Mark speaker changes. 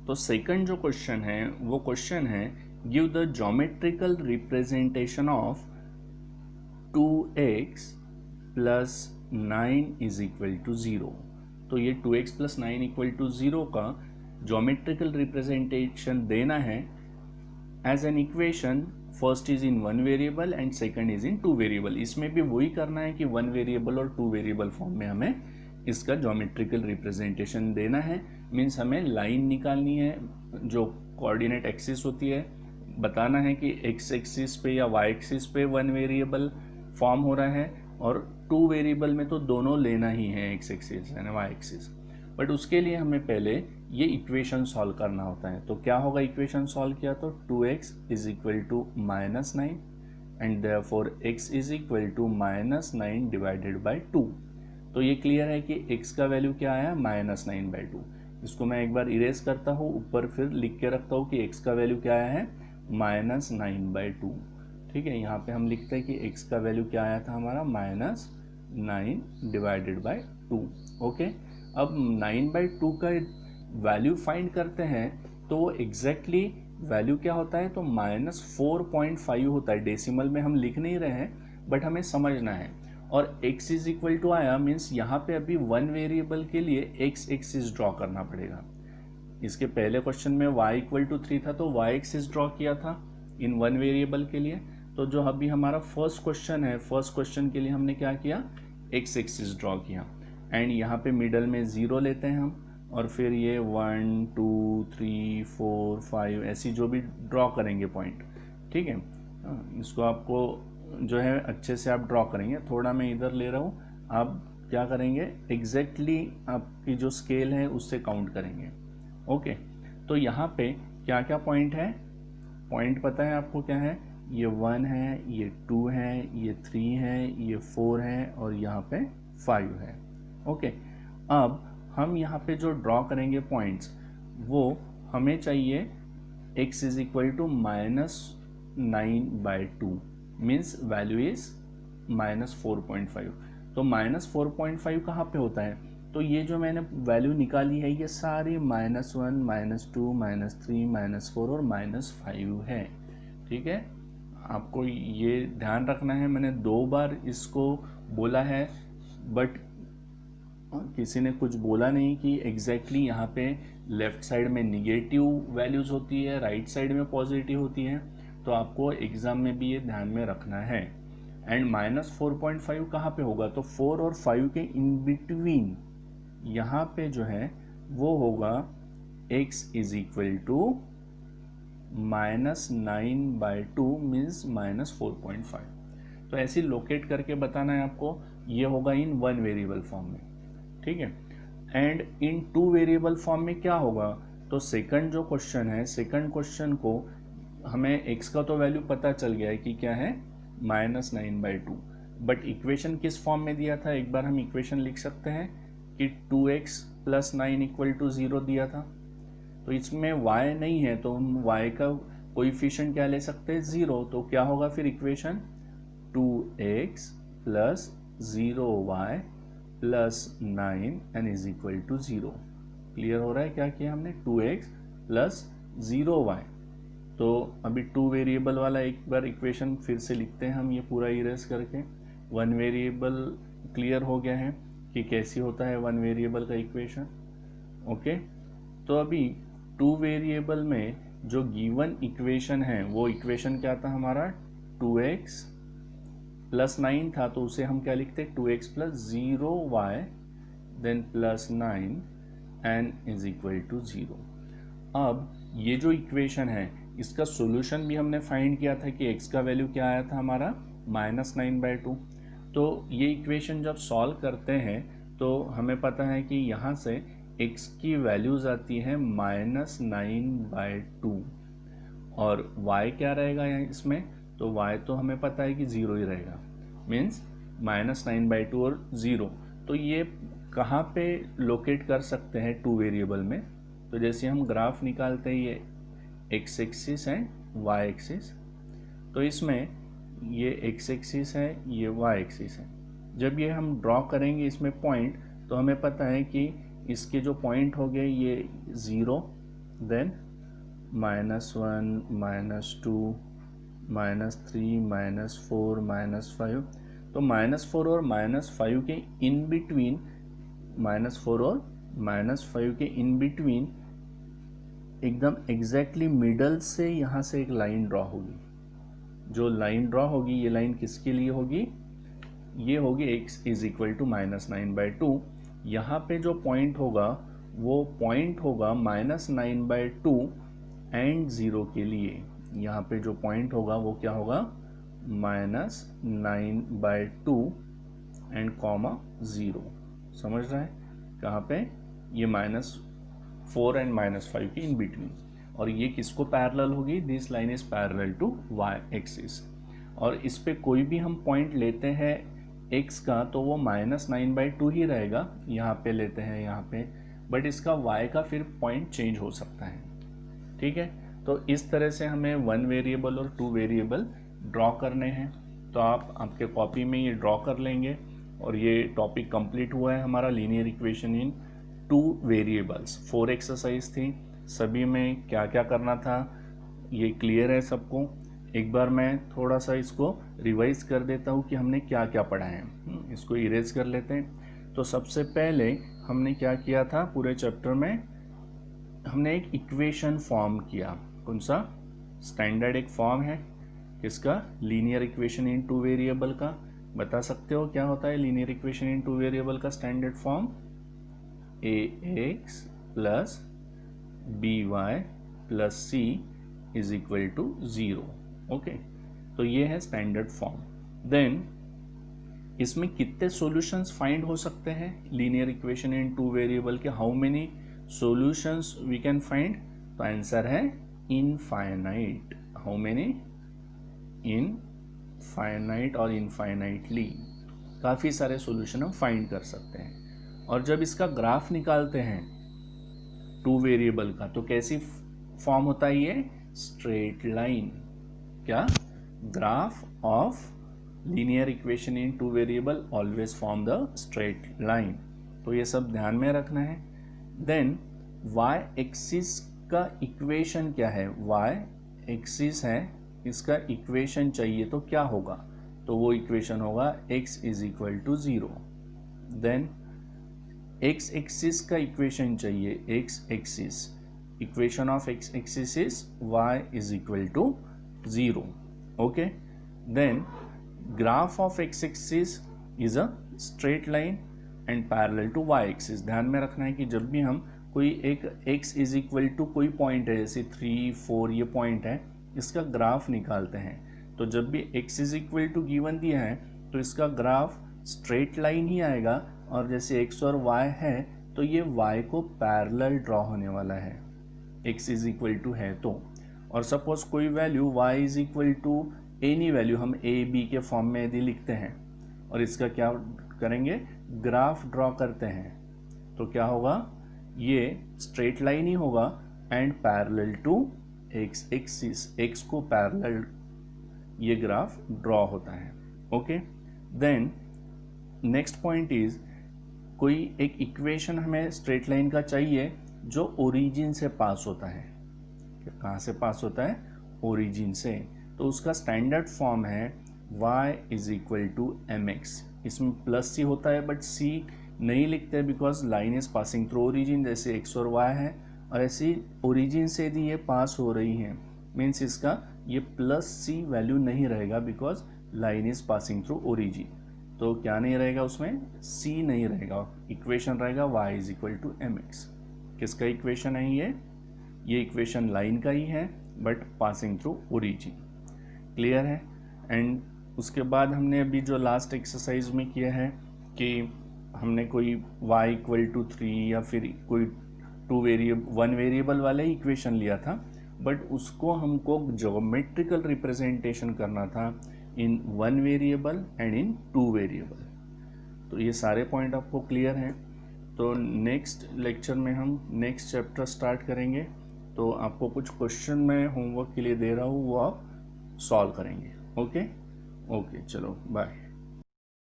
Speaker 1: तो सेकंड जो क्वेश्चन है वो क्वेश्चन है give the geometrical representation of 2x plus 9 is equal to 0। तो ये 2x प्लस 9 इक्वल टू 0 का ज्योमेट्रिकल रिप्रेजेंटेशन देना है as an equation. First is in one variable and second is in two variable. इसमें भी वही करना है कि वन वेरिएबल और टू वेरिएबल फॉर्म में हमें इसका ज्योमेट्रिकल रिप्रेजेंटेशन देना है। मीन्स हमें लाइन निकालनी है जो कोऑर्डिनेट एक्सिस होती है, बताना है कि एक्स एक्सिस पे या वाई एक्सिस पे वन वेरिएबल फॉर्म हो रहा है और टू वेरिएबल में तो दोनों लेना ही है, x axis and y axis. But उसके लिए हमें पहले ये इक्वेशन सॉल्व करना होता है। तो क्या होगा इक्वेशन सॉल्व किया तो 2x is equal to -9 and therefore x is equal to -9 divided by 2। तो ये क्लियर है कि x का वैल्यू क्या आया -9/2। इसको मैं एक बार इरेज करता हूँ, ऊपर फिर लिख के रखता हूँ कि x का वैल्यू क्या आया है -9/2। ठीक है, यहाँ पे हम लिखते हैं कि x का वैल्यू क्या आया था हमारा -9 डिवाइडेड बाय 2। ओके, अब 9/2 का वैल्यू फाइंड करते हैं तो वो एग्जैक्टली वैल्यू क्या होता है तो -4.5 होता है। डेसिमल में हम लिख नहीं रहे हैं बट हमें समझना है। और x इज इक्वल टू आया मीन्स यहाँ पे अभी वन वेरिएबल के लिए x एक्सिस ड्रॉ करना पड़ेगा। इसके पहले क्वेश्चन में y इक्वल टू 3 था तो y एक्सिस ड्रॉ किया था इन वन वेरिएबल के लिए। तो जो अभी हमारा फर्स्ट क्वेश्चन है, फर्स्ट क्वेश्चन के लिए हमने क्या किया, x एक्सिस ड्रॉ किया एंड यहाँ पे मिडल में 0 लेते हैं हम और फिर ये 1 2 3 4 5 ऐसी जो भी ड्रॉ करेंगे पॉइंट। ठीक है, इसको आपको जो है अच्छे से आप ड्रॉ करेंगे। थोड़ा मैं इधर ले रहा हूँ, आप क्या करेंगे एग्जैक्टली आपकी जो स्केल है उससे काउंट करेंगे। ओके, तो यहाँ पे क्या क्या पॉइंट है, पॉइंट पता है आपको क्या है, ये 1 है, ये 2 है, ये 3 है, ये 4 है और यहाँ पे 5 है। ओके, अब हम यहाँ पे जो ड्रॉ करेंगे पॉइंट्स वो हमें चाहिए x is equal to -9/2 means value is -4.5। तो -4.5 कहाँ पे होता है, तो ये जो मैंने वैल्यू निकाली है ये सारी -1 -2 -3 -4 और -5 है। ठीक है, आपको ये ध्यान रखना है। मैंने 2 बार इसको बोला है बट किसी ने कुछ बोला नहीं कि एग्जैक्टली यहाँ पे लेफ्ट साइड में निगेटिव वैल्यूज़ होती है, राइट साइड में पॉजिटिव होती है। तो आपको एग्ज़ाम में भी ये ध्यान में रखना है। एंड -4.5 कहाँ पे होगा, तो 4 और 5 के इन बिटवीन यहाँ पे जो है वो होगा x is equal to -9/2 means -4.5। तो ऐसे लोकेट करके बताना है आपको। ये होगा इन वन वेरिएबल फॉर्म में। ठीक है, and in two variable form में क्या होगा, तो सेकंड जो क्वेश्चन है, सेकंड क्वेश्चन को हमें x का तो वैल्यू पता चल गया है कि क्या है -9/2। बट इक्वेशन किस फॉर्म में दिया था, एक बार हम इक्वेशन लिख सकते हैं कि 2x प्लस 9 इक्वल टू 0 दिया था। तो इसमें y नहीं है तो हम y का कोएफिशिएंट क्या ले सकते हैं 0। तो क्या होगा फिर equation 2x plus 0y plus 9 an is equal to 0। Clear हो रहा है क्या किया हमने, 2x प्लस 0y। तो अभी टू वेरिएबल वाला एक बार इक्वेशन फिर से लिखते हैं हम, ये पूरा इरेज करके। वन वेरिएबल क्लियर हो गया है कि कैसी होता है वन वेरिएबल का इक्वेशन। ओके, तो अभी टू वेरिएबल में जो गिवन इक्वेशन है वो इक्वेशन क्या था हमारा, 2x प्लस 9 था तो उसे हम क्या लिखते हैं 2x plus 0y then plus 9 an is equal to 0। अब ये जो इक्वेशन है इसका सॉल्यूशन भी हमने फाइंड किया था कि x का वैल्यू क्या आया था हमारा -9/2। तो ये इक्वेशन जब सॉल्व करते हैं तो हमें पता है कि यहाँ से x की वैल्यूज आती है -9/2 और y क्या रहेगा यहाँ इसमें, तो y तो हमें पता है कि 0 ही रहेगा मीन्स -9/2 और 0। तो ये कहाँ पे लोकेट कर सकते हैं टू वेरिएबल में, तो जैसे हम ग्राफ निकालते हैं ये x एक्सिस है y एक्सिस, तो इसमें ये x एक्सिस है ये y एक्सिस है। जब ये हम ड्रॉ करेंगे इसमें पॉइंट तो हमें पता है कि इसके जो पॉइंट हो गए ये 0 देन -1 -2 -3 -4 -5। तो -4 और -5 के इन बिटवीन, -4 और -5 के इन बिटवीन एकदम एग्जैक्टली मिडल से यहाँ से एक लाइन ड्रॉ होगी। जो लाइन ड्रॉ होगी ये लाइन किसके लिए होगी? ये होगी x इज इक्वल टू -9/2। यहाँ पे जो पॉइंट होगा वो पॉइंट होगा -9/2 एंड 0 के लिए। यहाँ पे जो पॉइंट होगा वो क्या होगा? -9/2 एंड कॉमा 0। समझ रहा है? कहाँ पे? ये -4 एंड -5 के इन बिटवीन। और ये किसको पैरेलल होगी? This line is parallel to y axis. और इस पे कोई भी हम पॉइंट लेते हैं x का तो वो -9/2 ही रहेगा। यहाँ पे लेते हैं यहाँ पे, बट इसका y का फिर पॉइंट चेंज हो सकता है। ठीक है, तो इस तरह से हमें 1 वेरिएबल और 2 वेरिएबल ड्रॉ करने हैं। तो आप आपके कॉपी में ये ड्रॉ कर लेंगे और ये टॉपिक कंप्लीट हुआ है हमारा linear equation in 2 variables. 4 exercise थी, सभी में क्या क्या करना था ये क्लियर है सबको। एक बार मैं थोड़ा सा इसको रिवाइज कर देता हूँ कि हमने क्या क्या पढ़ा है। इसको इरेज कर लेते हैं। तो सबसे पहले हमने क्या किया था? पूरे चैप्टर में हमने एक इक्वेशन फॉर्म किया। कौन सा? स्टैंडर्ड एक फॉर्म है किसका? लीनियर इक्वेशन इन 2 वेरिएबल का। बता सकते हो क्या होता है लीनियर इक्वेशन इन 2 वेरिएबल का standard form? ax plus by plus c is equal to 0। Okay, तो ये है स्टैंडर्ड फॉर्म। देन इसमें कितने सॉल्यूशंस फाइंड हो सकते हैं लीनियर इक्वेशन इन 2 वेरिएबल के? How many solutions we can find? तो आंसर है इनफाइनाइट। How many? इनफाइनाइट और इनफाइनाइटली काफ़ी सारे सॉल्यूशन हम फाइंड कर सकते हैं। और जब इसका ग्राफ निकालते हैं 2 वेरिएबल का तो कैसी फॉर्म होता है ये? Straight line. क्या? Graph of linear equation in 2 variable always form the straight line. तो ये सब ध्यान में रखना है। देन y एक्सिस का इक्वेशन क्या है? y एक्सिस है, इसका इक्वेशन चाहिए तो क्या होगा? तो वो इक्वेशन होगा x is equal to 0। Then x axis का इक्वेशन चाहिए, x axis, equation of x axis is y is equal to 0। Okay, then graph of x axis is a straight line and parallel to y axis. ध्यान में रखना है कि जब भी हम कोई एक x इज इक्वल टू कोई पॉइंट है, जैसे 3 4 ये पॉइंट है, इसका ग्राफ निकालते हैं तो जब भी x is equal to given दिया है तो इसका ग्राफ स्ट्रेट लाइन ही आएगा। और जैसे x और y है तो ये y को पैरेलल ड्रॉ होने वाला है, x इज इक्वल टू है तो। और सपोज कोई value y is equal to any value हम a b के फॉर्म में यदि लिखते हैं और इसका क्या करेंगे? ग्राफ ड्रॉ करते हैं तो क्या होगा? ये स्ट्रेट लाइन ही होगा and parallel to x axis, x को पैरेलल ये ग्राफ ड्रॉ होता है। Okay, then next point is कोई एक इक्वेशन हमें स्ट्रेट लाइन का चाहिए जो ओरिजिन से पास होता है। कहाँ से पास होता है? ओरिजिन से। तो उसका स्टैंडर्ड फॉर्म है y is equal to mx। इसमें प्लस c होता है बट c नहीं लिखते because line is passing through origin. जैसे x और y है और ऐसी ओरिजिन से यदि ये पास हो रही है मीन्स इसका ये प्लस c वैल्यू नहीं रहेगा because line is passing through origin. तो क्या नहीं रहेगा उसमें? c नहीं रहेगा। इक्वेशन रहेगा y is equal to mx। किसका इक्वेशन है ये इक्वेशन लाइन का ही है but passing through origin. Clear है? एंड उसके बाद हमने अभी जो लास्ट एक्सरसाइज में किया है कि हमने कोई y इक्वल टू 3 या फिर कोई 1 वेरिएबल वाला ही इक्वेशन लिया था बट उसको हमको ज्योमेट्रिकल रिप्रेजेंटेशन करना था इन 1 वेरिएबल एंड इन 2 वेरिएबल। तो ये सारे पॉइंट आपको क्लियर हैं। तो नेक्स्ट लेक्चर में हम नेक्स्ट चैप्टर स्टार्ट करेंगे। तो आपको कुछ क्वेश्चन मैं होमवर्क के लिए दे रहा हूँ, वो आप सॉल्व करेंगे। ओके, चलो बाय।